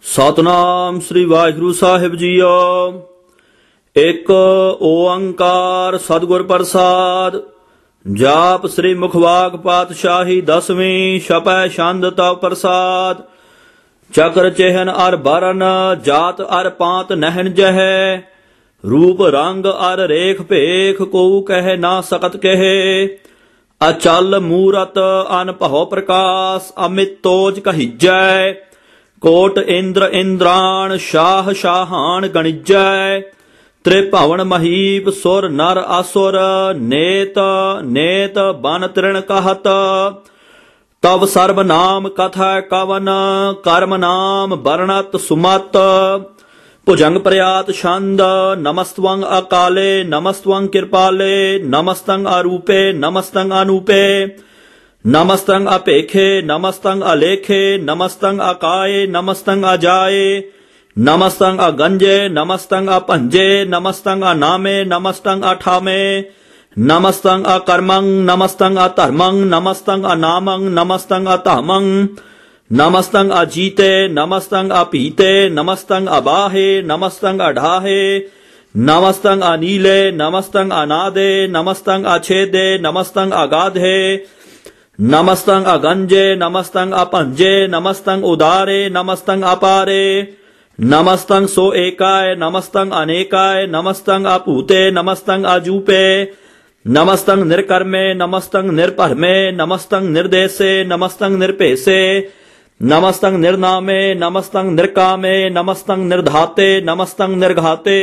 सतनाम श्री वाहिगुरु साहिब जीओ। एक ओंकार सतगुर प्रसाद। जाप श्री मुखवाग पातशाही 10वीं छपै छंद तव प्रसाद। चक्र चिहन अर बरन जात अर पात नहन जह। रूप रंग अर रेख भेख को कह ना सकत कहे। अचल मूरत अनपहो प्रकाश अमित तोज कहिजै। कोट इंद्र इंद्राण शाह शाहान गणिजै। त्रिभवन महीप सुर नर असुर नेत नेत बन तृण कहत। तव सर्व नाम कथा कवन कर्म नाम वर्णत सुमत। भुजंग प्रयात छंद नमस्तवं अकाले नमस्तवं कृपाले नमस्तंग अरूपे नमस्तंग अनूपे। नमस्तंग अपेखे नमस्तंग अलेखे नमस्तंग अकाये नमस्तंग अजाये। नमस्तंग अगंजे नमस्तंग अपंजे नमस्तंग अनामे नमस्तंग अठामे। नमस्तंग अकर्मंग नमस्तंग अधर्मंग नमस्तंग अनामंग नमस्तंग अतामंग। नमस्तंग अजीते नमस्तंग अपीते नमस्तंग अबाहे नमस्तंग अढाहे। नमस्तंग अनीले नमस्तंग अनादे नमस्तंग अछेदे नमस्तंग अगाधे। नमस्तंग अगंजे नमस्तंग अपंजे नमस्तंग उदारे नमस्तंग अपारे। नमस्तंग सो एकाय नमस्तंग अनेकाय नमस्तंग अपूते नमस्तंग अजूपे। नमस्तंग निर्कर्मे नमस्तंग निर्परमे नमस्तंग निर्देशे नमस्तंग निर्पेशे। नमस्तंग निर्नामे नमस्तंग निर्कामे नमस्तंग निर्धाते नमस्तंग निर्घाते।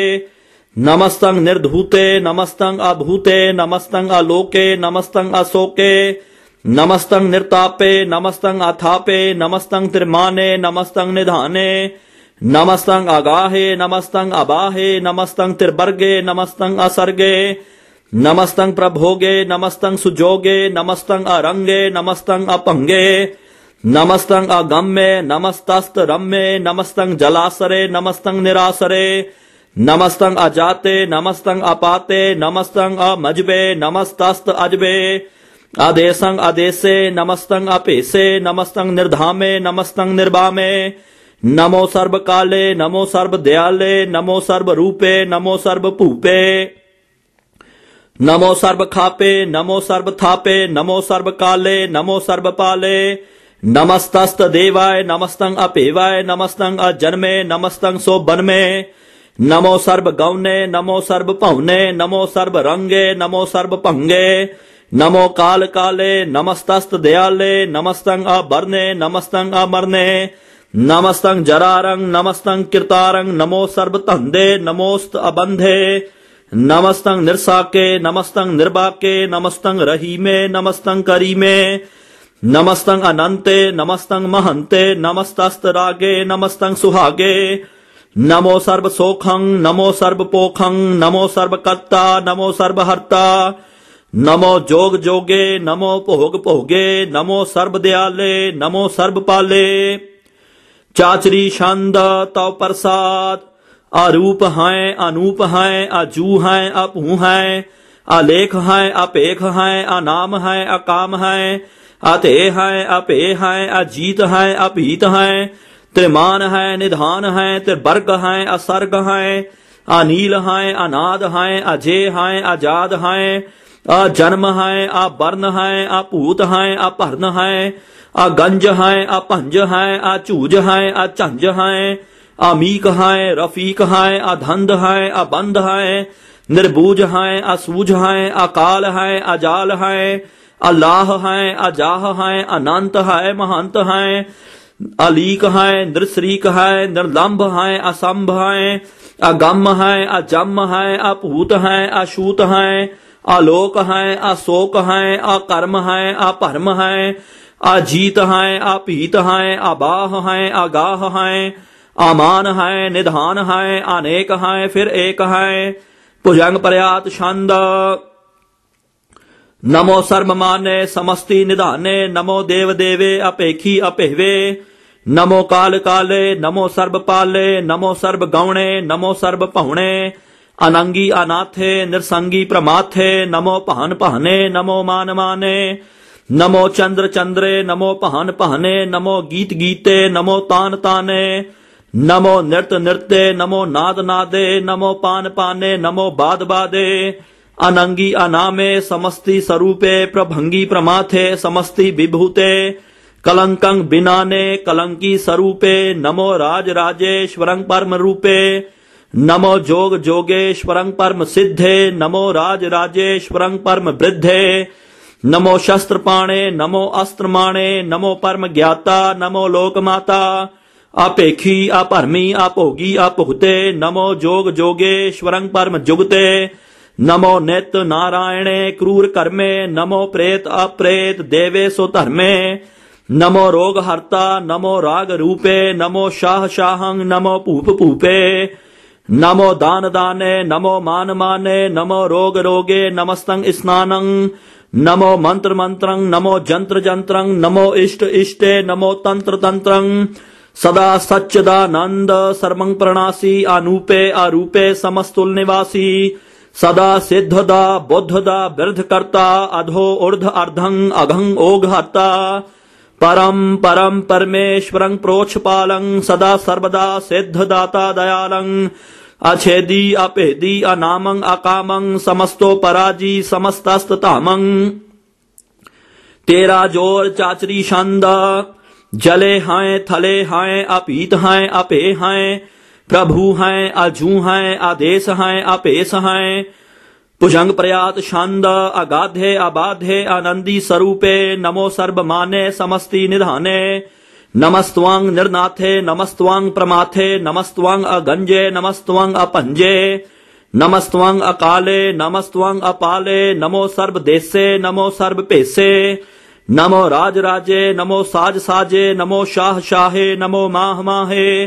नमस्तंग निर्धूते नमस्तंग अभूते नमस्तंग अलोके नमस्तंग अशोके। नमस्तंग निर्तापे नमस्तंग अथापे नमस्तंग त्रिमाने नमस्तंग निधाने। नमस्तंग अगाहे नमस्तंग अबाहे नमस्तंग त्रिवर्गे नमस्तंग असर्गे। नमस्तंग प्रभोगे नमस्तंग सुजोगे नमस्तंग अरंगे नमस्तंग अपंगे। नमस्तंग अगम्ये नमस्तस्त रम्ये नमस्तंग जलासरे नमस्तंग निरासरे। नमस्तंग अजाते नमस्तंग अपाते नमस्तंग अमजबे नमस्तस्त अजबे। आदेशंग आदेशे नमस्तंग अपेसे नमस्तंग निर्धामे नमस्तंग निर्वामे। नमो सर्व काले नमो सर्व दयाले नमो सर्व रूपे नमो सर्व भूपे। नमो सर्व खापे नमो सर्व थापे नमो सर्व काले नमो सर्व पाले। नमस्तस्त देवाय नमस्तंग अपेवाय नमस्तंग अजन्मे नमस्तंग सो बनमे। नमो सर्व गौने नमो सर्व पौने नमो सर्व रंगे नमो सर्व भंगे। नमो काल काले नमस्तस्त दयाले नमस्तंग अबरने नमस्तंग अमरने। नमस्तंग जरारंग नमस्तंग कृतारंग नमो सर्व तंदे नमोस्त अबंधे। नमस्तंग निर्साके नमस्तंग निर्बाके नमस्तंग रहीमे नमस्तंग करीमे। नमस्तंग अनंते नमस्तंग महंते नमस्तस्त रागे नमस्तंग सुहागे। नमो सर्व सोखंग नमो सर्व पोखंग नमो सर्व कर्ता नमो सर्व हर्ता। नमो जोग जोगे नमो भोग भोगे नमो सर्व दयाले नमो सर्व पाले। चाचरी छंद तव प्रसाद। अरूप हैं अनूप हैं अजू हैं अपू हैं। अलेख हैं अपेख हैं अनाम हैं अकाम हैं। अते हैं अपे हैं अजीत हैं अपीत हैं। त्रिमान हैं निधान हैं त्रिवर्ग हैं असर्ग हैं। अनील हैं अनाद हैं अजय हैं आजाद हैं। अजन्म है अवर्ण है अपूत है अपहरण है। अगंज है अपंज है अचूज है अचंज है। अमीक है रफीक है अधंध है अबंध है। निर्बूज है असूझ है अकाल है अजाल है। अल्लाह है अजाह है अनंत है महंत है। अलीक है नृशरीक है निर्लंब है असंभ है। अगम है अजम है अपूत है अशूत है। आलोक है अशोक है अकर्म है अपरम है। अजीत है अपीत है अबाह है अगाह है। अमान है निधान है अनेक है फिर एक है। भुजंग प्रयात छंद। नमो सर्व माने समस्ति निधाने नमो देव देवे अपेखी अपेहवे। नमो काल काले नमो सर्व पाले नमो सर्व गौणे नमो सर्व पहुणे। अनंगी अनाथे निरसंगी प्रमाथे नमो पहन पहने नमो मान माने। नमो चंद्र चंद्रे नमो पहन पहने नमो गीत गीते नमो तान ताने। नमो नृत्य नृत्य, नमो नाद नादे, नमो पान पाने, नमो बाद बादे, अनंगी अनामे, समस्ति स्वरूपे, प्रभंगी प्रमाथे, समस्ति विभूते, कलंकं बिनाने, कलंकी स्वरूपे, नमो राज राजेश्वरं परम रूपे, नमो जोग जोगेश्वरं परम सिद्धे, नमो राज राजेश्वरं परम वृद्धे, नमो शस्त्र पाणे, नमो अस्त्र माणे, नमो परम ज्ञाता, नमो लोकमाता, अपेखी अपरमी अपोगी अपुगते, नमो जोग जोगेश्वरं परम जुगते, नमो नित्य नारायणे क्रूर कर्मे, नमो प्रेत अप्रेत देवेशो धर्मे, नमो रोग हर्ता, नमो राग रूपे, नमो शाह शाहं, नमो पूप पूपे, नमो दान दाने, नमो मान माने, नमो रोग रोगे, नमस्तं स्नानं, नमो मंत्र मंत्रं, नमो जंत्र जंत्रं, नमो इष्ट इष्टे, नमो तंत्र तंत्रं, सदा सच्चिदानंद सर्वं प्रणासी, अनूपे अरूपे समस्तुल निवासी, सदा सिद्धदा बुद्धदा वृद्ध कर्ता, अधो ऊर्ध अर्धं अघं ओघ हर्ता, परम परम परमेश्वरं प्रोक्षपालं, सदा सर्वदा सिद्धदाता दयालं, अछेदी अपेदी अनामं अकामं, समस्तो पराजी समस्तस्ततामं, तेरा जोर चाचरी छंद, जले हैं थले हैं अपीत हैं अपे हैं, प्रभु हैं अजू हैं आदेश हैं अपेश हैं, भुजंग प्रयात छंद, अगाधे अबाधे आनंदी स्वरूपे, नमो सर्वमाने समस्ति निधाने, नमस्त्वांग निर्नाथे, नमस्त्वांग प्रमाथे, नमस्त्वांग अगंजे, नमस्त्वांग अपंजे, नमस्त्वांग अकाले, नमस्त्वांग अपाले, नमो सर्व देशे, नमो सर्व पेशे, नमो राज राजे, नमो साज साजे, नमो शाह शाहे, नमो माह माहे,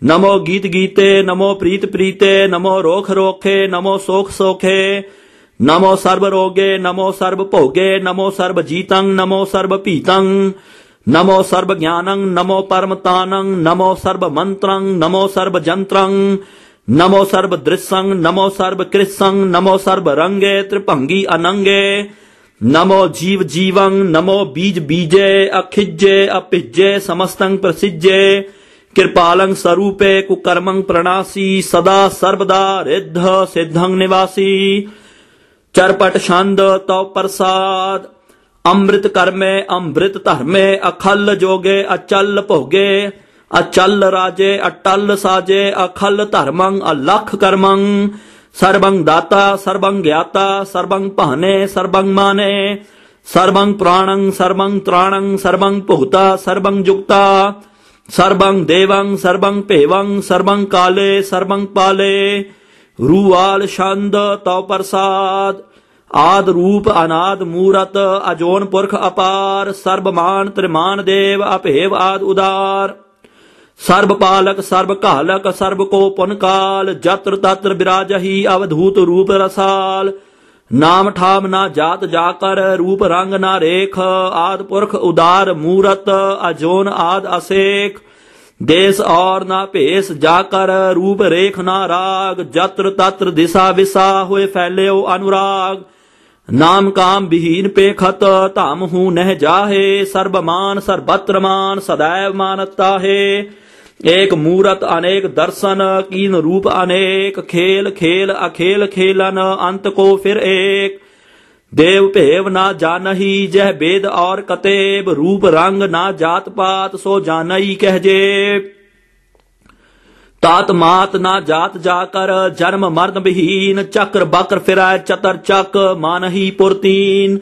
नमो गीत गीते, नमो प्रीत प्रीते, नमो रोख रोखे, नमो सोख सोखे, नमो सर्व रोगे, नमो सर्व भोगे, नमो सर्व जीतं, नमो सर्व पीतं, नमो सर्व ज्ञानं, नमो परमतानं, नमो सर्व मंत्रं, नमो सर्व जंत्रं, नमो सर्व दृश्यं, नमो सर्व कृत्सं, नमो सर्व रंगे त्रिभंगी अनंगे, नमो जीव जीवं, नमो बीज बीजे, अखिज्जे अपिज्जे, समस्तं प्रसिज्जे, कृपालं स्वरूपे कुकर्मं प्रणासी, सदा सर्वदा रिद्ध सिद्धं निवासी, चरपट छंद तव प्रसाद, अमृत कर्मे अमृत धर्मे, अखल जोगे अचल भोगे, अचल राजे अटल साजे, अखल धर्मं अलख कर्मं, सर्वं दाता सर्वं ज्ञाता, सर्वं पहने सर्वं माने, सर्वं प्राणं सर्वं त्राणं, सर्वं पुहता सर्वं जुक्ता, सर्वं देवं सर्वं पेवं, सर्वं काले सर्वं पाले, रूवाल छंद तव प्रसाद, आद रूप अनाद मूरत, अजोन पुरख अपार, सर्वमान त्रिमान देव अपेव आद उदार, सर्व पालक सर्व कालक, सर्व को पुन काल, जत्र तत्र विराजहि अवधूत रूप रसाल, नाम ठाम ना जात जाकर, रूप रंग ना रेख, आद पुरख उदार मूरत, अजोन आद असेख, देश और ना पेश जाकर, रूप रेख ना राग, जत्र तत्र दिशा विशा हुए फैले अनुराग, नाम काम विहीन पेखत ताम हूं नह जाहे, सर्वमान सर्वत्र मान सदैव मानता है, एक मूरत अनेक दर्शन, कीन रूप अनेक, खेल खेल अखेल खेलन, अंत को फिर एक, देव पेव ना जानही जह वेद और कतेब, रूप रंग ना जात पात सो जानई कहजे, तात मात ना जात जाकर, जन्म मरण विहीन, चक्र बक्र फिराय चतर चक, मानही पुरतीन,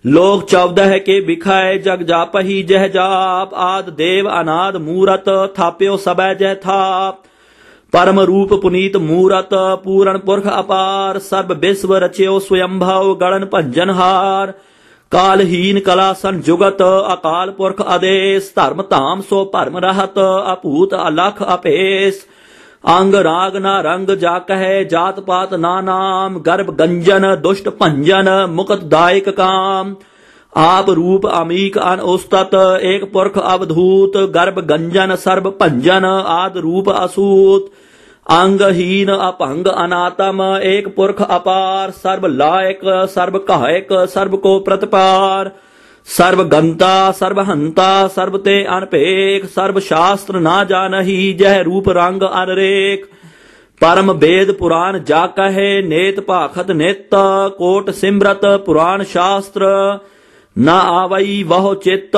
लोक 14 के बिखाए जग जापही जह जाप, आद देव अनाद मूरत, थाप्यो सबै जय थाप, परम रूप पुनीत मूरत, पूर्ण पुरख अपार, सर्व विश्व रच्यो स्वयंभव गणन पंजनहार, कालहीन कला संजुगत, अकाल पुरख आदेश, धर्म धाम सो परम रहत, अपूत अलख अपेश, अंग राग ना रंग जा कहे, जात पात ना नाम, गर्भ गंजन दुष्ट पंजन, मुक्त दायक काम, आप रूप अमीक अन उस्तत, एक पुरख अवधूत, गर्भ गंजन सर्व पंजन, आद रूप असूत, अंगहीन अपंग अनातम, एक पुरख अपार, सर्व लायक सर्व कायक, सर्व को प्रतिपार, सर्वगंता सर्वहंता सर्वते अनपेख, सर्व शास्त्र ना जानही, जह रूप रंग अनरेख। परम वेद पुराण जा कहे, नेत भाखत नित, कोट सिमरत पुराण शास्त्र, न आवई वह चित्त।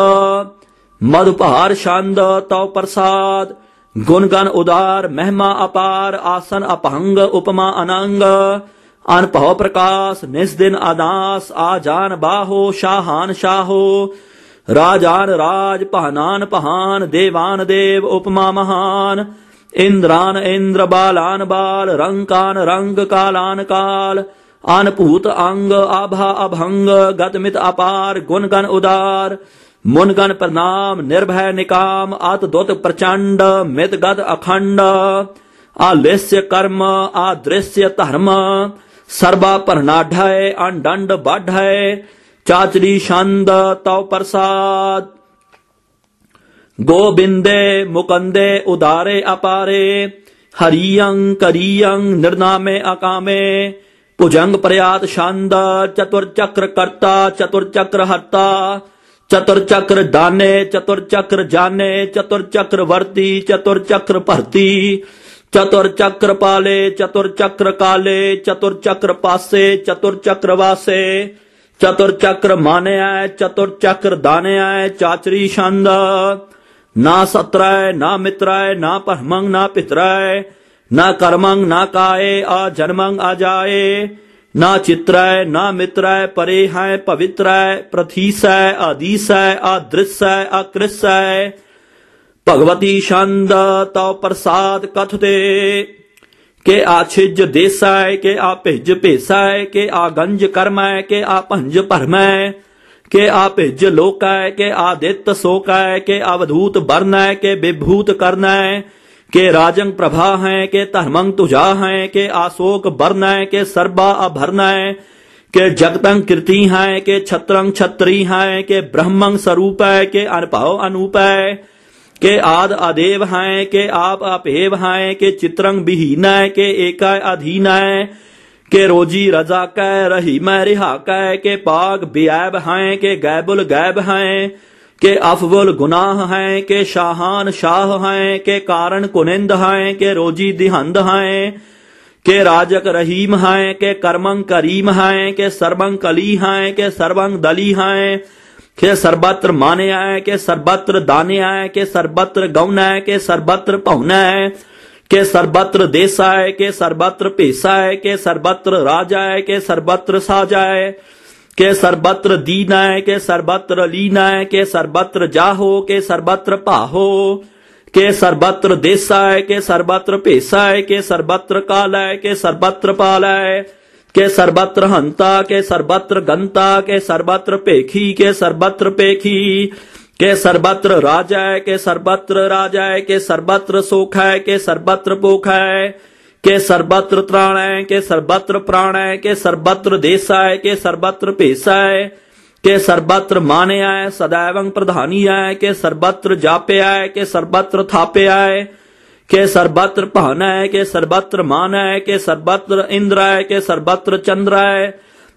मधुभार छंद तव प्रसाद, गुणगन उदार महिमा अपार, आसन अपहंग उपमा अनंग। अनपव प्रकाश निस्दिन अदास, आजान बाहो शाहान शाहो। राजान राज पहनान पहान, देवान देव उपमा महान। इंद्रान इंद्र बालान बाल, रंकान रंग कालान काल। अनपूत अंग आभा अभंग, गतमित अपार गुणगन उदार। मुनगन प्रणाम निर्भय निकाम, अत दुत प्रचंड मित गत अखंड। आलिस्य कर्म आदृश्य धर्म, सर्वा परनाढ़य अनडंड बाढ़य। चाचरी छंद तव प्रसाद, गोबिंदे मुकंदे उदारे अपारे। हरियं करियं निर्नामे अकामे, भुजंग प्रयात छंद चतुर्चक्र कर्ता चतुर्चक्र हर्ता। चतुर्चक्र दाने चतुर्चक्र जाने, चतुर्चक्र वर्ती चतुर्चक्र भरती। चतुर्चक्र पाले चतुर्चक्र काले, चतुर्चक्र पासे चतुर्चक्र वासे। चतुर्चक्र माने आए चतुर्चक्र दाने आए। चाचरी छंद, ना सत्राय ना मित्राय, ना परमंग ना पितराय। ना कर्मंग ना काय, आ जन्मंग आ जाए। ना चित्राय ना मित्राय, परे है पवित्राय। प्रथीसय आदिसय अदृश्य अकृष्य। भगवती छंद तव प्रसाद कथते, के आछिज देसाय, के आ भिज भेसाय। के आ गंज कर्मय, के आ भंज भरमय। के आ भिज लोकाय, के आदित्य सोकाय। के अवधूत वर्णय, के विभूत करनय। के राजंग प्रभा हैं, के धर्मंग तुझा हैं। के आशोक वर्णय, के सर्वा अभरनय। के जगतंग कीर्ति हैं, के छत्रंग छत्री हैं। के ब्रह्मंग स्वरूप है, के अनभाव अनूप है। के आद अदेव हैं, के आप अपेव हैं। के चित्रंग विहीन है, के एकाय अधीन है। के रोजी रजा कै रही मैं रिहा कै। के पाग बियाब हैं, के गैबुल गैब हैं। के अफबुल गुनाह हैं, के शाहान शाह हैं। के कारण कुनिंद हैं, के रोजी दिहंद हैं। के राजक रहीम हैं, के कर्मंग करीम हैं। के सर्वंग कली हैं, के सर्वंग दली हैं। के सर्वत्र माने आए, के सर्वत्र दाने आए। के सर्वत्र गौन है, के सर्वत्र पहुन है। के सर्वत्र देसाय, के सर्वत्र पेशाय। के सर्वत्र राजाय, के सर्वत्र साजाय। के सर्वत्र दीनाय, के सर्वत्र लीनाय। के सर्वत्र जाहो, के सर्वत्र पाहो। के सर्वत्र देसाय, के सर्वत्र पेशाय। के सर्वत्र कालाय, के सर्वत्र पालाय। के सर्वत्र हंता, के सर्वत्र गंता। के सर्वत्र पेखी, के सर्वत्र पेखी। के सर्वत्र राजाय, के सर्वत्र राजाय। के सर्वत्र सोखाय, के सर्वत्र पोखाय। के सर्वत्र त्राणाय, के सर्वत्र प्राणाय। के सर्वत्र देसाय, के सर्वत्र पेशाय। के सर्वत्र माने आय सदैवं प्रधानी आय। के सर्वत्र जापे आय, के सर्वत्र थापे आय। के सर्वत्र पहनाय, के सर्वत्र मानाय। के सर्वत्र इंद्राय, के सर्वत्र चंद्राय।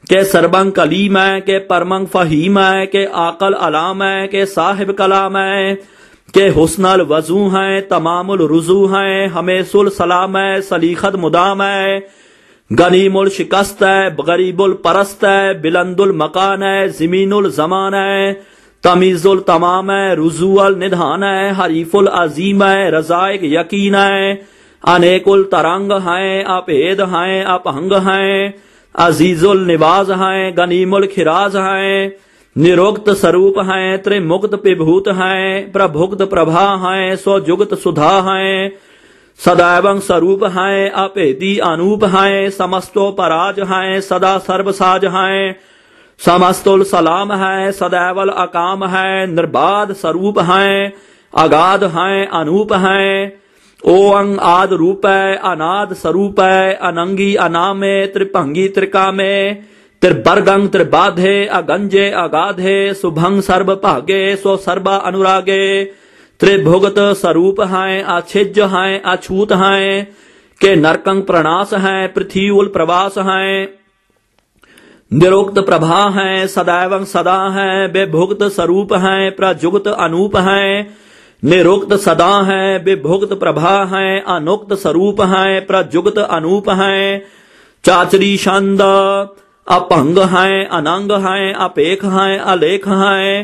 के सर्वंग कलीमय, के परमंग फहीमय। के आकल अलामय, के साहिब कलामय। के हुस्नल वजू हैं, तमामुल रुजू हैं। हमेशुल सलामय, सलीखत मुदामय। गनीमुल शिकस्त है, गरीबुल परस्त है। बिलंदुल मकान है, जमीनुल जमान है। तमीजुल तमाम है, रुजुअल निधान है। हरीफुल अजीम है, रजाइक यकीन है। अनेकुल तरंग हैं, अपेद हैं, अपहंग हैं। अजीजुल निवाज हैं, गनीमुल खिराज हैं। निरोक्त स्वरूप हैं, त्रिमुक्त विभूत हैं। प्रभुक्त प्रभा हैं, स्वजुगत सुधा हैं। सदैवं स्वरूप हैं, अपेदी अनूप हैं। समस्तो पराज हैं, सदा सर्वसाज हैं। समस्तुल सलाम है, सदैवल अकाम है। निर्बाध स्वरूप हैं, अगाध हैं, अनूप हैं। ओंग आद रूप है, अनाद स्वरूप है। अनंगी अनामे, त्रिभंगी त्रिकामे। त्रिवर्गंग त्रिबाधे, अगंजे अगाधे। शुभंग सर्व भागे, स्व सर्वा अनुरागे। त्रिभुगत स्वरूप हैं, अछिज हैं, अछूत हैं। के नरकंग प्रणाश हैं, पृथ्वीउल प्रवास हैं। निरुक्त प्रभा है, सदैव सदा है, विभुक्त स्वरूप है, प्रजुक्त अनूप है। निरुक्त सदा है, विभुक्त प्रभा है, अनुक्त स्वरूप है, प्रजुक्त अनूप है। चाचरी छंद अपंग है, अनंग है, अपेख है, अलेख है,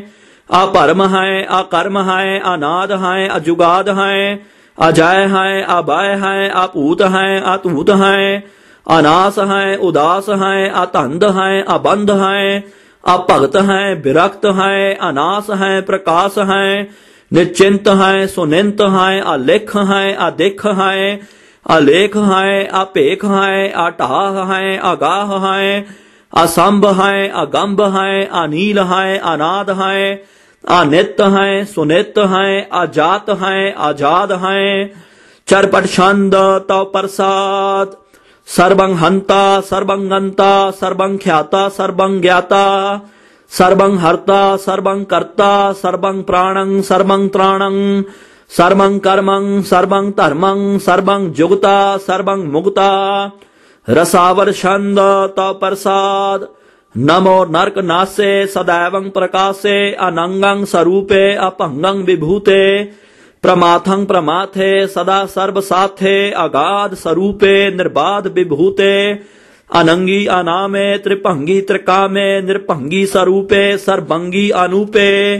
अपरम है, अकर्म है, अनाद है, अजुगाद है, अजय है, अभय है, अपूत है, अतूत है, अनास है, उदास है, अतंद है, अबंध है, अभगत है, विरक्त है, अनास है, प्रकाश है, निश्चिंत है, सुनिंत है, अलेख है, अधिख है, अलेख है, अपेख है, अटाह है, अगाह है, असंभ है, अगंभ है, अनील है, अनाद है, अनित्य है, सुनित है, अजात है, आजाद है। चरपट छंद तव प्रसाद सर्वं हंता, सर्वं गंता, सर्वं ख्याता, सर्वं ज्ञाता, सर्वं हर्ता, सर्वं कर्ता, सर्वं प्राणं, सर्वं त्राणं, सर्वं कर्मं, सर्वं धर्मं, सर्वं जुगता, सर्वं मुक्ता। रसावर छंद तव प्रसाद नमो नरक नासे, सदैवं प्रकाशे, अनंगं स्वरूपे, अपंगं विभूते, प्रमाथं प्रमाथे, सदा सर्व साथे, अगाध स्वरूपे, निर्बाध विभूते, अनंगी अनामे, त्रिभंगी त्रिकामे, निर्भंगी स्वरूपे, सर्वंगी अनूपे।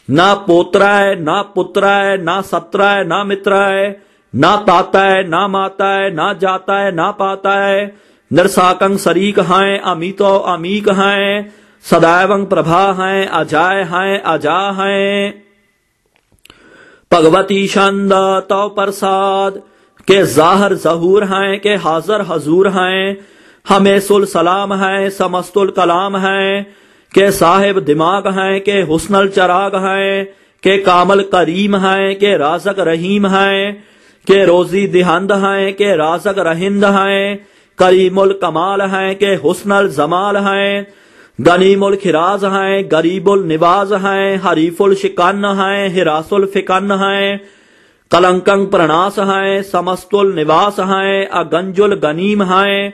ना पोत्राय, ना पुत्राय, ना सत्राय, ना मित्राय, ना ताताय, ना माताय, ना जाताय, ना पाताय। निरसाकं शरीक हैं, अमितो अमीक हैं, सदैवं प्रभा हैं, अजाय हैं, अजा हैं। भगवती छंद तव प्रसाद के जाहर जहूर हैं, के हाजर हजूर हैं, हमें सुल सलाम है, समस्तुल कलाम है, के साहिब दिमाग हैं, के हुस्नल चराग हैं, के कामल करीम हैं, के राजक रहीम हैं, के रोजी दिहंद हैं, के राजक रहिंद हैं, करीमुल कमाल हैं, के हुस्नल जमाल हैं, गनीमुल खिराज हैं, गरीबुल निवाज हैं, हरीफुल शिकन हैं, हिरासुल फिकन हैं, कलंकं प्रणास हैं, समस्तुल निवास हैं, अगंजुल गनीम हैं,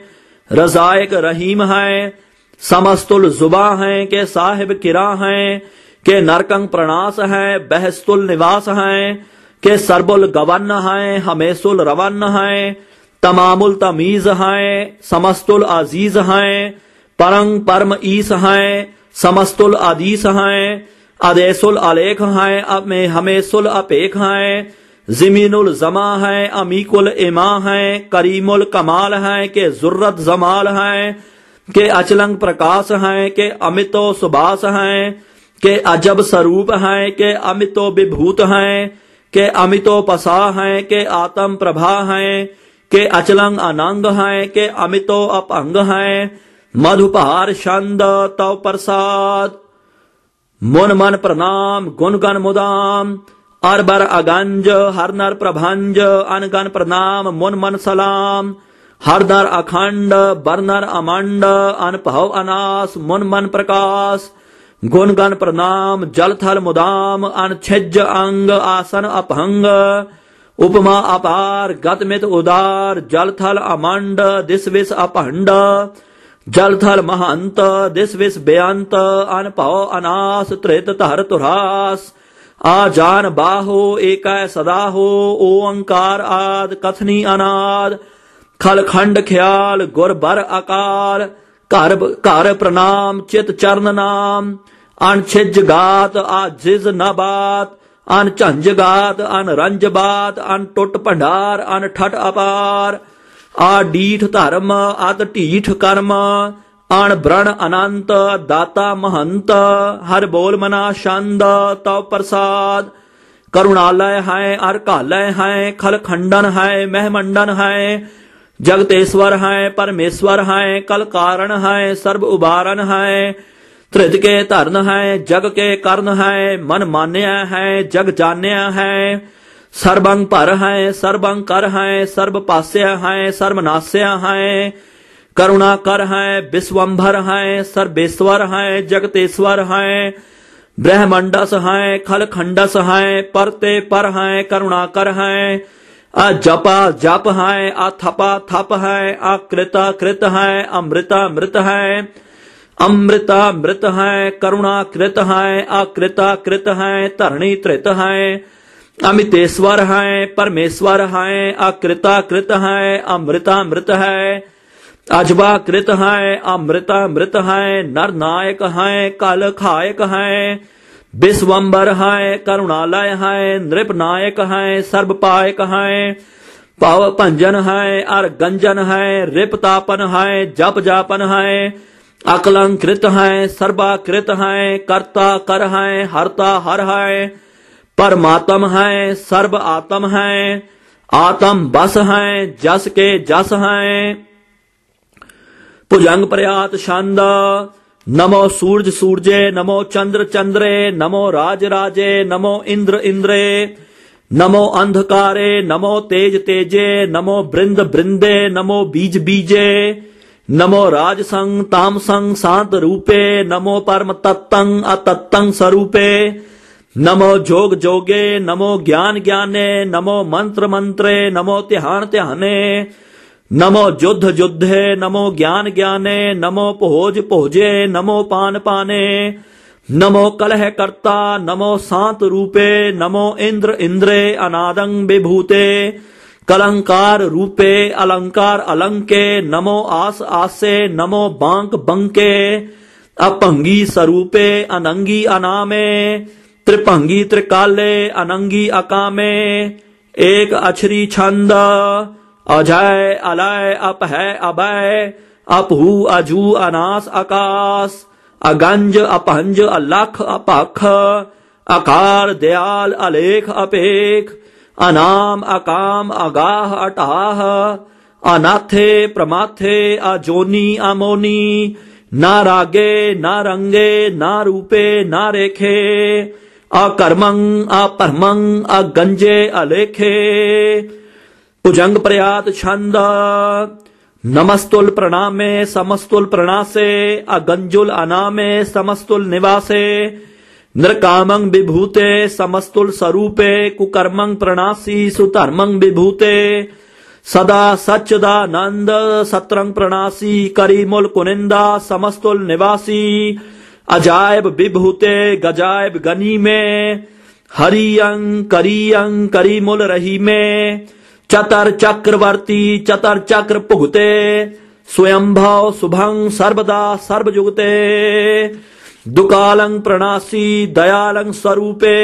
रजायक रहीम हैं, समस्तुल जुबा हैं, के साहिब किरा हैं, के नरकंग प्रणास हैं, बहस्तुल निवास हैं, के सरबुल गवन हैं, हमेसुल रवन हैं, तमामुल तमीज हैं, समस्तुल अजीज हैं, परंग परम ईस हैं, समस्तुल अदीस हैं, अदेसुल अलेख हैं, अब में हमेसुल अपेख हैं, जिमीनुल जमा हैं, अमीकुल इमा हैं, करीमुल कमाल हैं, के जुर्रत जमाल हैं, के अचलंग प्रकाश हैं, के अमितो सुबास हैं, के अजब स्वरूप हैं, के अमितो विभूत हैं, के अमितो पसा हैं, के आत्म प्रभा हैं, के अचलंग अनंग हैं, के अमितो अपंग हैं। मधुपहार छंद तव प्रसाद मुन मन प्रणाम, गुण गण मुदाम, अरबर अगंज, हर नर प्रभंज, अनगन प्रणाम, मुन मन सलाम, हर नर अखंड, बरनर अमंड, अनपहव अनास, मुन मन प्रकाश, गुण गण प्रणाम, जल थल मुदाम, अनछिज अंग, आसन अपहंग, उपमा अपार, गतमित उदार, जल थल अमंड, दिस विस अपहंड, जल थल महंत, दिस विस बेअंत, अनपहव अनास, त्रित तहर तुरास, आजान बाहो, एकाय सदा हो, ओंकार आद, कथनी अनाद, खल खंड ख्याल, गुर बर अकाल, घर प्रणाम, चित चरण नाम, अनछिज गात, आजिज न बात, अन झंझ गात, अन रंज बात, अन टुट भंडार, अन ठट अपार, आ डीठ धर्म, अत ढीठ कर्म, अण ब्रण अनंत, दाता महंत, हर बोल मना छंद तव प्रसाद। करुणालय है, अर्कालय है, खल खंडन है, महमंडन है, जगतेश्वर है, परमेश्वर है, कल कारण है, सर्व उबारन है, त्रिज के धरन है, जग के कर्ण है, मन मान्या है, जग जान्या है, सर्वं पर है, सर्वं कर है, सर्व पास्य है, सर्वनाश्य है, करुणा कर है, विश्वंभर है, सर्वेश्वर है, जगतेश्वर है, ब्रह्मंडस है, खल खंडस है, परते पर है, करुणाकर है, अजपा जप है, अथपा थप है, अकृता कृत है, अमृता मृत है, अमृता मृत है, करुणा कृत है, अकृता कृत है, धरणी धृत है, अमितेश्वर है, परमेश्वर है, अकृता कृत है, अमृता मृत है, अजबा कृत है, अमृता मृत है, नर नायक है, कल खायक है, विश्वम्बर है, करुणालय है, नृप नायक है, सर्वपायक है, पाव भंजन है, अर गंजन है, रिपतापन है, जप जापन है, अकलंकृत है, सर्वाकृत है, कर्ता कर है, हरता हर है, परमात्म है, सर्व आत्म है, आत्म बस है, जस के जस है। भुजंग प्रयात छंद। नमो सूरज सूरजे, नमो चंद्र चंद्रे, नमो राज राजे, नमो इंद्र इंद्रे, नमो अंधकारे, नमो तेज तेजे, नमो बृंद बृंदे, नमो बीज बीजे, नमो राज संग ताम संग शांत रूपे, नमो परम तत्तंग अतत्तंग स्वरूपे, नमो जोग जोगे, नमो ज्ञान ज्ञाने, नमो मंत्र मंत्रे, नमो ध्यान ध्याने, नमो युद्ध युद्धे, नमो ज्ञान ज्ञाने, नमो पोज पोजे, नमो पान पाने, नमो कलह कर्ता, नमो शांत रूपे, नमो इंद्र इंद्रे अनादंग विभूते, कलंकार रूपे अलंकार अलंके, नमो आस आसे, नमो बांक बंके, अपंगी स्वरूपे अनंगी अनामे, त्रिभंगी त्रिकाले अनंगी अकामे। एक अक्षरी छंद। अजय अलय अप है अभय, अपहु अजू अनास आकाश, अगंज अपहंज अलख अपख, अकार दयाल अलेख अपेख, अनाम अकाम अगाह अटाह, अनाथे प्रमाथे अजोनी अमोनी, ना रागे ना रंगे ना रूपे ना रेखे, अकर्मंग अपरमंग अगंजे अलेखे। भुजंग प्रयात छंद। नमस्तुल प्रणामे समस्तुल प्रणासे, अगंजुल अनामे समस्तुल निवासे, नृकामंग विभूते समस्तुल स्वरूपे, कुकर्मंग प्रणासी सुधर्मंग विभूते, सदा सच्चिदानंद सत्रंग प्रणासी, करीमुल कुनिंदा समस्तुल निवासी, अजायब विभूते गजायब गनी में, हरियंग करीमुल रही में, चतर चक्रवर्ती चतर चक्र पुगते, स्वयंभव शुभंग सर्वदा सर्वयुगते, दुकालंग प्रणासी दयालंग स्वरूपे,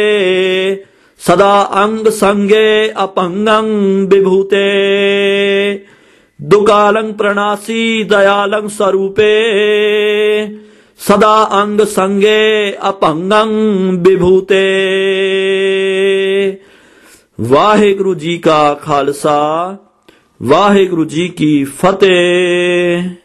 सदा अंग संगे अपंगंग विभूते, दुकालंग प्रणासी दयालंग स्वरूपे, सदा अंग संगे अपंगंग विभूते। वाहिगुरु जी का खालसा, वाहिगुरु जी की फतेह।